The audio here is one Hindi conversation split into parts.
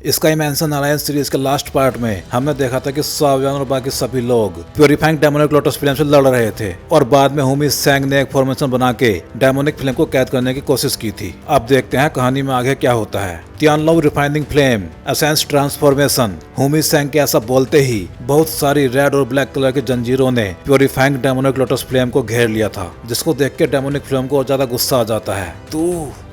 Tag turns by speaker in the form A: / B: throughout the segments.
A: स्काई मैंसन अलायंस सीरीज के लास्ट पार्ट में हमने देखा था कि सावियन और बाकी सभी लोग प्यूरिफाइंग डेमोनिक लोटस फ्लेम से लड़ रहे थे और बाद में हुमी सेंग ने एक फॉर्मेशन बना के डेमोनिक फ्लेम को कैद करने की कोशिश की थी। अब देखते हैं कहानी में आगे क्या होता है। तियानलो refining flame essence transformation. Homi Seng के ऐसा बोलते ही बहुत सारी रेड और ब्लैक कलर की जंजीरों ने प्यूरिफाइंग डेमोनिक लोटस फ्लेम को घेर लिया था, जिसको देख के डेमोनिक फ्लेम को और ज्यादा गुस्सा आ जाता है।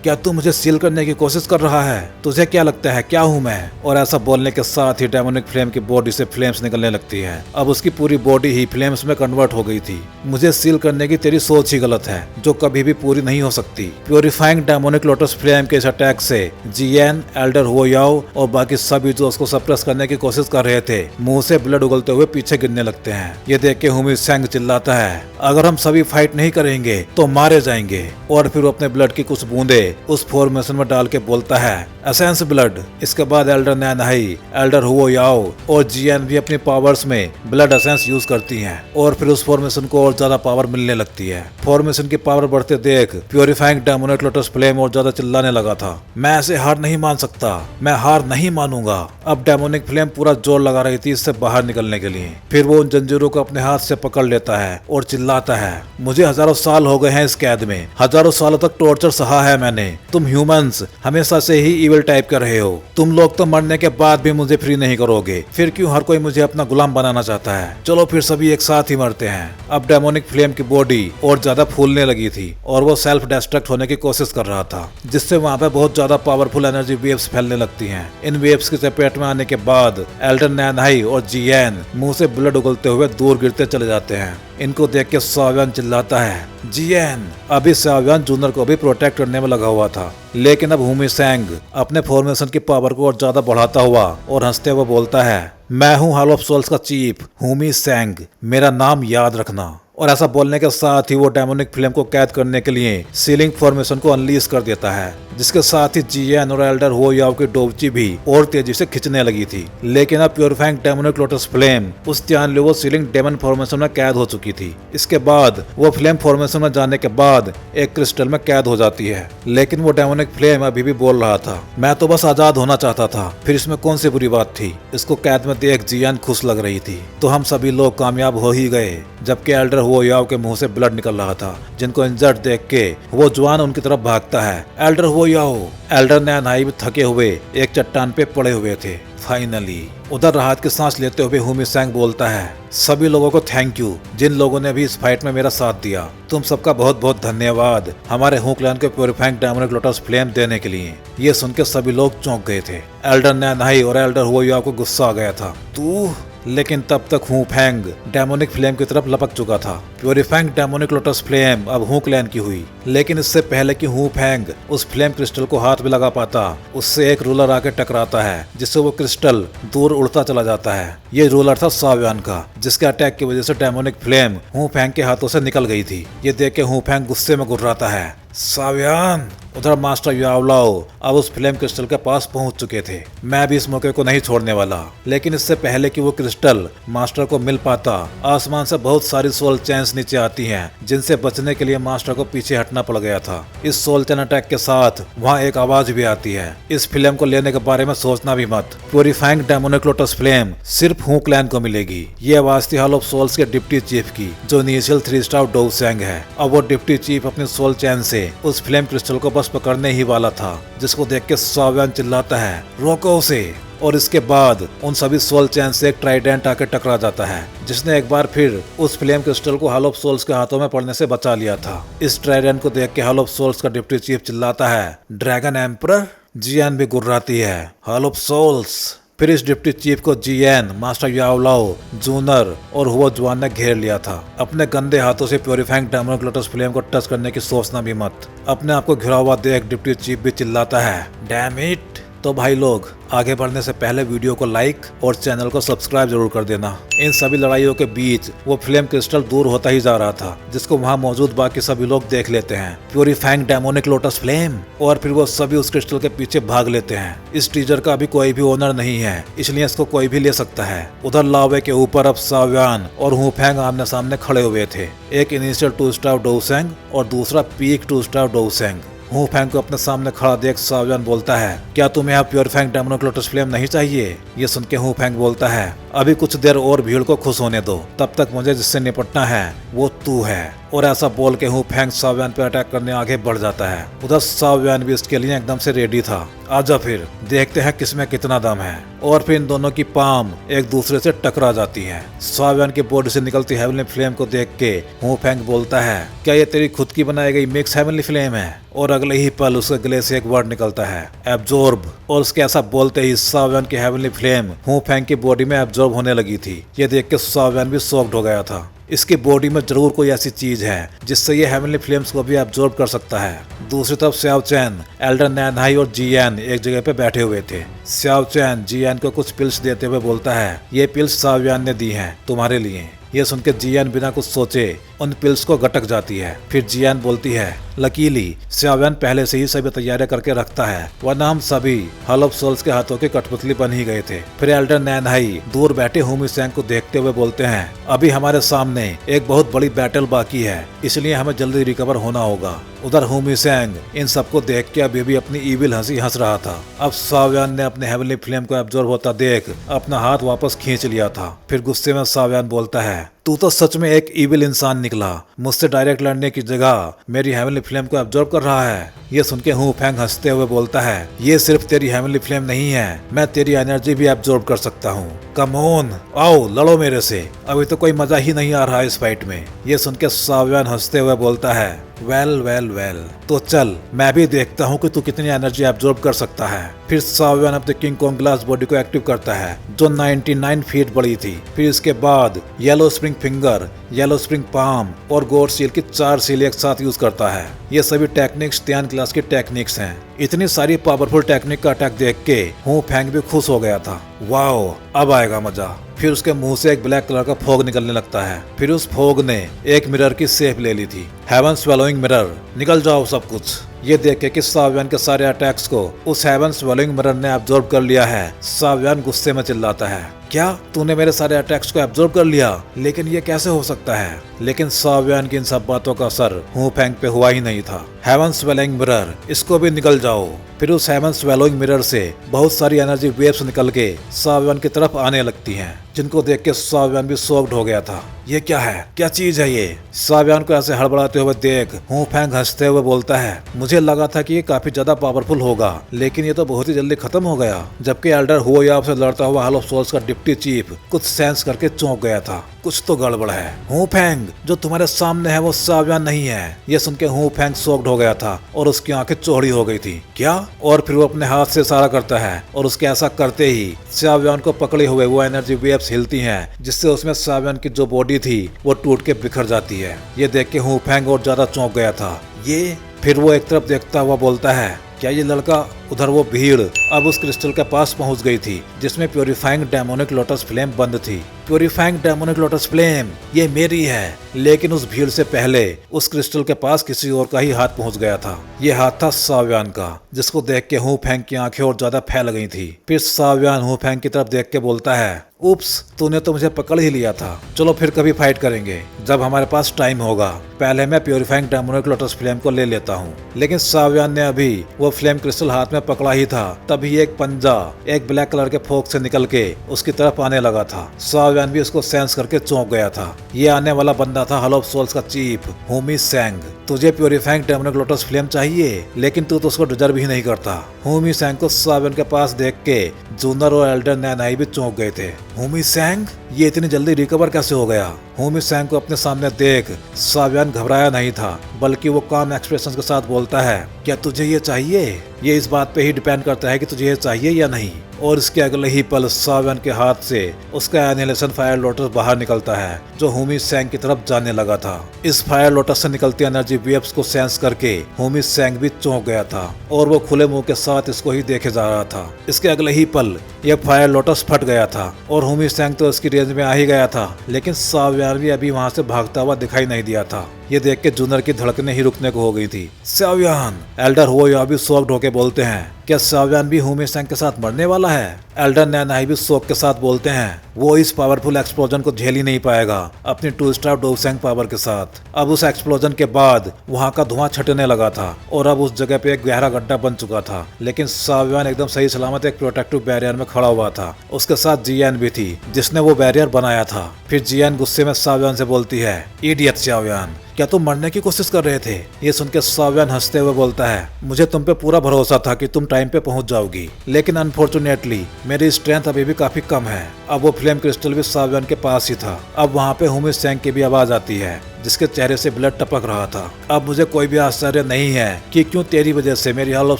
A: क्या तू मुझे सील करने की कोशिश कर रहा है? तुझे क्या लगता है क्या हूँ मैं? और ऐसा बोलने के साथ ही डेमोनिक फ्लेम की बॉडी से फ्लेम्स निकलने लगती है। अब उसकी पूरी बॉडी ही फ्लेम्स में कन्वर्ट हो गई थी। मुझे सील करने की तेरी सोच ही गलत है, जो कभी भी पूरी नहीं हो सकती। प्यूरिफाइंग डेमोनिक लोटस फ्लेम के इस अटैक से जियन, एल्डर हुओ याओ और बाकी सभी जो उसको सप्रेस करने की कोशिश कर रहे थे, मुंह से ब्लड उगलते हुए पीछे गिरने लगते हैं। ये देख के हुमी सेंग चिल्लाता है, अगर हम सभी फाइट नहीं करेंगे तो मारे जाएंगे। और फिर वो अपने ब्लड की कुछ बूंदे उस फॉर्मेशन में डाल के बोलता है, एसेंस ब्लड। इसके बाद एल्डर नैनहाई, एल्डर हुओ याओ और जियन भी अपनी पावर्स में ब्लड एसेंस यूज करती हैं और फिर उस फॉर्मेशन को और ज्यादा पावर मिलने लगती है। फॉर्मेशन की पावर बढ़ते देख प्यूरिफाइंग डेमोनिक लोटस फ्लेम और ज्यादा चिल्लाने लगा था, मैं ऐसे हार नहीं मान सकता, मैं हार नहीं मानूंगा। अब डेमोनिक फ्लेम पूरा जोर लगा रही थी इससे बाहर निकलने के लिए। फिर वो उन जंजीरों को अपने हाथ से पकड़ लेता है और चिल्लाता है, मुझे हजारों साल हो गए हैं इस कैद में, हजारों सालों तक टॉर्चर सहा है मैंने। तुम ह्यूमंस हमेशा से ही इविल टाइप कर रहे हो। तुम लोग तो मरने के बाद भी मुझे फ्री नहीं करोगे, फिर क्यों हर कोई मुझे अपना गुलाम बनाना चाहता है? चलो फिर सभी एक साथ ही मरते हैं। अब डेमोनिक फ्लेम की बॉडी और ज्यादा फूलने लगी थी और वो सेल्फ डिस्ट्रक्ट होने की कोशिश कर रहा था, जिससे वहाँ पे बहुत ज्यादा पावरफुल एनर्जी वेव्स फैलने लगती हैं। इन वेव्स की चपेट में आने के बाद एल्डर नैनहाई और जियन मुंह से ब्लड उगलते हुए दूर गिरते चले जाते हैं। इनको देख के सावियन चिल्लाता है, जियन। अभी सावियन जूनियर को भी प्रोटेक्ट करने में लगा हुआ था, लेकिन अब हुमी सेंग अपने फॉर्मेशन की पावर को और ज्यादा बढ़ाता हुआ और हंसते हुए बोलता है, मैं हूँ हॉल ऑफ सोल्स का चीफ हुमी सेंग, मेरा नाम याद रखना। और ऐसा बोलने के साथ ही वो डेमोनिक फ्लेम को कैद करने के लिए सीलिंग फॉर्मेशन को अनलीज कर देता है, जिसके साथ ही जियन और एल्डर हुओ याओ की डोबची भी और तेजी से खिंचने लगी थी। लेकिन अब प्यूरिफाइंग डेमोनिक लोटस फ्लेम उस तियानलो सीलिंग डेमन फॉर्मेशन में कैद हो चुकी थी। इसके बाद वो फ्लेम फॉर्मेशन में जाने के बाद एक क्रिस्टल में कैद हो जाती है। लेकिन वो डेमोनिक फ्लेम अभी भी बोल रहा था, मैं तो बस आजाद होना चाहता था, फिर इसमें कौन सी बुरी बात थी? इसको कैद में देख जियन खुश लग रही थी। तो हम सभी लोग कामयाब हो ही गए। जबकि एल्डर हुओ याओ के मुंह से ब्लड निकल रहा था, जिनको इंजर्ड देख के वो जवान उनकी तरफ भागता है। एल्डर हुओ याओ, एल्डर नैनहाई भी थके हुए एक चट्टान पे पड़े हुए थे। फाइनली उधर राहत की सांस लेते हुए हुमी सेंग बोलता है, सभी लोगों को थैंक यू जिन लोगों ने भी इस फाइट में मेरा साथ दिया। तुम सबका बहुत बहुत धन्यवाद हमारे हू क्लैन को प्यूरिफाइंग डेमोनिक लोटस फ्लेम देने के लिए। ये सुन के सभी लोग चौंक गए थे। एल्डर नैनहाई और एल्डर हुओ याओ को गुस्सा आ गया था। तू लेकिन तब तक हू फैंग डेमोनिक फ्लेम की तरफ लपक चुका था। प्यूरिफाइंग डेमोनिक लोटस फ्लेम अब हू क्लैन की हुई, लेकिन इससे पहले कि हू फैंग उस फ्लेम क्रिस्टल को हाथ में लगा पाता, उससे एक रूलर आके टकराता है, जिससे वो क्रिस्टल दूर उड़ता चला जाता है। ये रूलर था सावियन का, जिसके अटैक की वजह से डेमोनिक फ्लेम हू फैंग के हाथों से निकल गई थी। ये देख के हू फैंग गुस्से में गुर्राता है, सावियन। उधर मास्टर याओलाओ अब उस फ्लेम क्रिस्टल के पास पहुंच चुके थे। मैं भी इस मौके को नहीं छोड़ने वाला, लेकिन इससे पहले कि वो क्रिस्टल मास्टर को मिल पाता, आसमान से बहुत सारी सोल चेन्स नीचे आती हैं, जिनसे बचने के लिए मास्टर को पीछे हटना पड़ गया था। इस सोल चेन अटैक के साथ वहाँ एक आवाज भी आती है, इस फ्लेम को लेने के बारे में सोचना भी मत, प्यूरिफाइंग डेमोनिक लोटस फ्लेम सिर्फ हू क्लैन को मिलेगी। ये आवाज थी हॉल ऑफ सोल्स के डिप्टी चीफ की, जो इनिशियल 3 स्टार डोउ सेंग है। अब वो डिप्टी चीफ अपनी सोल चैन से उस फ्लेम क्रिस्टल को बस पकड़ने ही वाला था, जिसको देख के सावियन चिल्लाता है, रोको उसे। और इसके बाद उन सभी सोल चैन से एक ट्राइडेंट आकर टकरा जाता है, जिसने एक बार फिर उस फ्लेम क्रिस्टल को हॉल ऑफ सोल्स के हाथों में पड़ने से बचा लिया था। इस ट्राइडेंट को देख के हॉल ऑफ सोल्स का डिप्टी चीफ चिल्लाता है, ड्रैगन एम्परर। जियन भी गुर्राती है, हॉल ऑफ सोल्स। फिर इस डिप्टी चीफ को जियन, मास्टर याओलाओ, जूनर और हुओ जुआन ने घेर लिया था। अपने गंदे हाथों से प्यूरिफाइंग डेमोनिक लोटस फ्लेम को टच करने की सोचना भी मत। अपने आप को घिरा हुआ देख डिप्टी चीफ भी चिल्लाता है, डैम इट। तो भाई लोग, आगे बढ़ने से पहले वीडियो को लाइक और चैनल को सब्सक्राइब जरूर कर देना। इन सभी लड़ाइयों के बीच वो फ्लेम क्रिस्टल दूर होता ही जा रहा था, जिसको वहाँ मौजूद बाकी सभी लोग देख लेते हैं, प्यूरिफाइंग डेमोनिक लोटस फ्लेम। और फिर वो सभी उस क्रिस्टल के पीछे भाग लेते हैं। इस टीजर का अभी कोई भी ओनर नहीं है, इसलिए इसको कोई भी ले सकता है। उधर लावे के ऊपर अब सावियन और हू फैंग आमने सामने खड़े हुए थे। एक इनिशियल 2 स्टार डोउ सेंग और दूसरा पीक 2 स्टार डोउ सेंग। हू फैंग को अपने सामने खड़ा देख सावियान बोलता है, क्या तुम्हें यहाँ प्योरीफाइंग डेमोनिक लोटस फ्लेम नहीं चाहिए? ये सुन के हू फैंग बोलता है, अभी कुछ देर और भीड़ को खुश होने दो, तब तक मुझे जिससे निपटना है वो तू है। और ऐसा बोल के हू फैंग सावियान पे अटैक करने आगे बढ़ जाता है। उधर सावियान भी इसके लिए एकदम से रेडी था। आजा फिर देखते हैं किसमें कितना दम है। और फिर इन दोनों की पाम एक दूसरे से टकरा जाती है। सावियान की बॉडी से निकलती हेवनली फ्लेम को देख के हू फैंग बोलता है, क्या ये तेरी खुद की बनाई गई मिक्स हेवनली फ्लेम है? और अगले ही पल उसके गले से एक वर्ड निकलता है, एब्जॉर्ब। और उसके ऐसा बोलते ही सावियान की हेवनली फ्लेम हू फैंग की बॉडी में एब्जॉर्ब होने लगी थी। ये देख के सावियान भी शॉक्ड हो गया था। इसकी बॉडी में जरूर कोई ऐसी चीज है जिससे ये हेवनली फ्लेम्स को भी एब्जॉर्ब कर सकता है। दूसरी तरफ स्याओ चैन, एल्डर नैनहाई और जीएन एक जगह पे बैठे हुए थे। स्याओ चैन जीएन को कुछ पिल्स देते हुए बोलता है, ये पिल्स सावियान ने दी हैं तुम्हारे लिए। ये सुन के जीएन बिना कुछ सोचे उन पिल्स को गटक जाती है। फिर जीएन बोलती है, लकीली सावियान पहले से ही सभी तैयारियां करके रखता है, वरना हम सभी हॉल ऑफ सोल्स के हाथों की कठपुतली बन ही गए थे। फिर एल्डर नैनहाई दूर बैठे हुमी सेंग को देखते हुए बोलते हैं, अभी हमारे सामने एक बहुत बड़ी बैटल बाकी है, इसलिए हमें जल्दी रिकवर होना होगा। उधर हुमी सेंग इन सबको देख के अभी भी अपनी ईविल हंसी हंस रहा था। अब सावियान ने अपने हेवनली फ्लेम को एब्जॉर्ब होता देख अपना हाथ वापस खींच लिया था। फिर गुस्से में सावियान बोलता है, तू तो सच में एक ईविल इंसान निकला, मुझसे डायरेक्ट लड़ने की जगह मेरी हेवनली फ्लेम को एब्जॉर्ब कर रहा है। ये सुन के हू फैंग हंसते हुए बोलता है, ये सिर्फ तेरी हेवनली फ्लेम नहीं है, मैं तेरी एनर्जी भी एब्जॉर्ब कर सकता हूँ। कम ऑन, आओ लड़ो मेरे से, अभी तो कोई मजा ही नहीं आ रहा इस फाइट में। ये सुन के सावियान हंसते हुए बोलता है, वेल वेल वेल, तो चल मैं भी देखता हूँ कि तू कितनी एनर्जी एब्जॉर्ब कर सकता है। फिर सावियान अपने किंग कॉन्ग ग्लास बॉडी को एक्टिव करता है जो 99 फीट बड़ी थी। फिर इसके बाद yellow spring finger, yellow spring palm और गोड सील की 4 सील एक साथ यूज करता है। ये सभी टेक्निक्स टियान क्लास की टेक्निक्स हैं। इतनी सारी पावरफुल टेक्निक का अटैक देख के हू फैंग भी खुश हो गया था। वाओ, अब आएगा मजा। फिर उसके मुंह से एक ब्लैक कलर का फॉग निकलने लगता है। फिर उस फॉग ने एक मिरर की शेप ले ली थी, हेवन स्वेलोइंग मिरर, निकल जाओ सब कुछ। ये देख के कि सावियान के सारे अटैक्स को उस हेवन स्वेलोइंग मिरर ने एब्जॉर्ब कर लिया है, सावियान गुस्से में चिल्लाता है, क्या तूने मेरे सारे अटैक्स को एब्जॉर्ब कर लिया? लेकिन ये कैसे हो सकता है? लेकिन सावियान की इन सब बातों का असर हू फैंग पे हुआ ही नहीं था। हेवन स्वेलोइंग मिरर, इसको भी निकल जाओ। फिर उस हेवन स्वेलोइंग मिरर से बहुत सारी एनर्जी वेव्स निकल के सावियान की तरफ आने लगती हैं, जिनको देख के सावियान भी शॉक्ड हो गया था। ये क्या है, क्या चीज है ये? सावियान को ऐसे हड़बड़ाते हुए देख हू फैंग हंसते हुए बोलता है, मुझे लगा था कि ये काफी ज्यादा पावरफुल होगा, लेकिन ये तो बहुत ही जल्दी खत्म हो गया। जबकि एल्डर हुओयाब से लड़ता हुआ हॉल ऑफ सोल्स का डिप्टी चीफ कुछ सेंस करके चौंक गया था, कुछ तो गड़बड़ है। हू फैंग, जो तुम्हारे सामने है वो सावियान नहीं है। ये सुन के हू फैंग शॉक्ड हो गया था और उसकी आंखें चौड़ी हो गई थी। क्या? और फिर वो अपने हाथ से इशारा करता है और उसके ऐसा करते ही सावियान को पकड़े हुए वो एनर्जी वेव्स हिलती हैं, जिससे उसमें सावियान की जो बॉडी थी वो टूट के बिखर जाती है। ये देख के हू फैंग और ज्यादा चौंक गया था। ये फिर वो एक तरफ देखता हुआ बोलता है, क्या ये लड़का? उधर वो भीड़ अब उस क्रिस्टल के पास पहुंच गई थी जिसमें प्योरीफाइंग डेमोनिक लोटस फ्लेम बंद थी। प्योरीफाइंग डेमोनिक लोटस फ्लेम, ये मेरी है। लेकिन उस भीड़ से पहले उस क्रिस्टल के पास किसी और का ही हाथ पहुंच गया था। ये हाथ था सावियान का, जिसको देख के हू फैंग की आंखें और ज्यादा फैल गई थी। फिर सावियान हू फैंग की तरफ देख के बोलता है, उप्स, तूने तो मुझे पकड़ ही लिया था। चलो फिर कभी फाइट करेंगे जब हमारे पास टाइम होगा। पहले मैं प्योरीफाइंग डेमोनिक लोटस फ्लेम को ले लेता हूँ। लेकिन सावियान ने अभी वो फ्लेम क्रिस्टल हाथ में पकड़ा ही था, तभी एक पंजा एक ब्लैक कलर के फोक से निकल के उसकी तरफ आने लगा था। सावियान भी उसको सेंस करके चौंक गया था। ये आने वाला बंदा था हॉल ऑफ सोल्स का चीफ हुमी सेंग। तुझे प्योरीफाइंग डेमोनिक लोटस फ्लेम चाहिए, लेकिन तू तो उसको डिजर्व ही नहीं करता। हुमी सेंग को सावियान के पास देख के जूनर और एल्डर नैनहाई भी चौंक गए थे। हुमी सेंग, ये इतनी जल्दी रिकवर कैसे हो गया? हुमी सेंग को अपने सामने देख सावियान घबराया नहीं था, बल्कि वो काम एक्सप्रेशन के साथ बोलता है, क्या तुझे ये चाहिए? ये इस बात पे ही डिपेंड करता है कि तुझे ये चाहिए या नहीं। और इसके अगले ही पल सावियान के हाथ से उसका एनिहिलेशन फायर लोटस बाहर निकलता है, जो हुमी सेंग की तरफ जाने लगा था। इस फायर लोटस से निकलती एनर्जी वेव्स को सेंस करके हुमी सेंग भी चौंक गया था और वो खुले मुंह के साथ इसको ही देखे जा रहा था। इसके अगले ही पल यह फायर लोटस फट गया था और हुमी सेंग तो इसकी रेंज में आ ही गया था, लेकिन सावियान भी अभी वहां से भागता हुआ दिखाई नहीं दिया था। ये देख के जूनर की धड़कनें ही रुकने को हो गई थी। सावियान, एल्डर हुओयाब भी शॉक्ड होके बोलते हैं, क्या सावियान भी हुमी सेंग के साथ मरने वाला है? एल्डर नैनहाई भी शोक के साथ बोलते हैं, वो इस पावरफुल एक्सप्लोजन को झेल ही नहीं पाएगा अपनी 2 स्टार डोसेंग पावर के साथ। अब उस एक्सप्लोजन के बाद वहाँ का धुआं छटने लगा था और अब उस जगह पे एक गहरा गड्ढा बन चुका था, लेकिन सावियान एकदम सही सलामत एक प्रोटेक्टिव बैरियर में खड़ा हुआ था। उसके साथ जियान भी थी जिसने वो बैरियर बनाया था। फिर जियान गुस्से में सावियान से बोलती है, इडियट सावियान, क्या तुम मरने की कोशिश कर रहे थे? ये सुन के सावियान हंसते हुए बोलता है, मुझे तुम पे पूरा भरोसा था कि तुम टाइम पे पहुंच जाओगी, लेकिन अनफॉर्चुनेटली मेरी स्ट्रेंथ अभी भी काफी कम है। अब वो फ्लेम क्रिस्टल भी सावियान के पास ही था। अब वहाँ पे हुमी सेंग की भी आवाज आती है जिसके चेहरे से ब्लड टपक रहा था। अब मुझे कोई भी आश्चर्य नहीं है कि क्यों तेरी वजह से मेरी हॉल ऑफ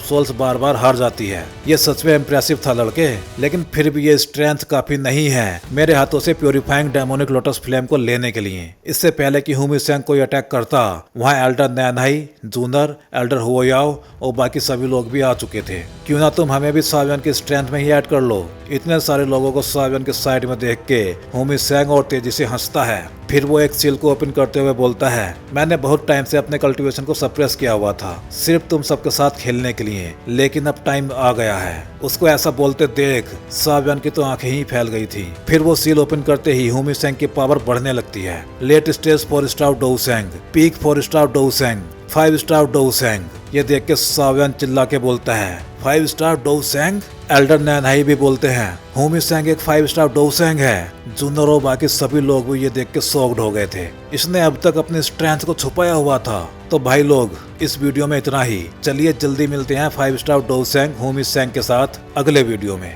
A: सोल्स बार बार हार जाती है। ये सच में इम्प्रेसिव था लड़के, लेकिन फिर भी ये स्ट्रेंथ काफी नहीं है मेरे हाथों से प्योरीफाइंग डेमोनिक लोटस फ्लेम को लेने के लिए। इससे पहले कि हुमी सेंग कोई अटैक करता, वहाँ एल्डर नैनहाई, जूनर, एल्डर हुओयाओ और बाकी सभी लोग भी आ चुके थे। क्यों ना तुम हमें भी सावियान की स्ट्रेंथ में ही ऐड कर लो। इतने सारे लोगों को सावियान के साइड में देख के हुमी सेंग और तेजी से हंसता है। फिर वो एक सील को ओपन करते हुए बोलता है, मैंने बहुत टाइम से अपने कल्टीवेशन को सप्रेस किया हुआ था सिर्फ तुम सबके साथ खेलने के लिए, लेकिन अब टाइम आ गया है। उसको ऐसा बोलते देख सावियान की तो आंखें ही फैल गई थी। फिर वो सील ओपन करते ही हुमी सेंग की पावर बढ़ने लगती है। Late stage 4 star dosing, peak 4 star dosing, 5 star dosing. ये देख के सावियान चिल्ला के बोलता है, 5 स्टार डोसेंग? एल्डर नैनहाई भी बोलते हैं, हुमी सेंग एक 5 स्टार डोसेंग है। जूनर और बाकी सभी लोग भी ये देख के शॉक्ड हो गए थे। इसने अब तक अपनी स्ट्रेंथ को छुपाया हुआ था। तो भाई लोग, इस वीडियो में इतना ही। चलिए जल्दी मिलते हैं 5 स्टार डोसेंग हुमी सेंग के साथ अगले वीडियो में।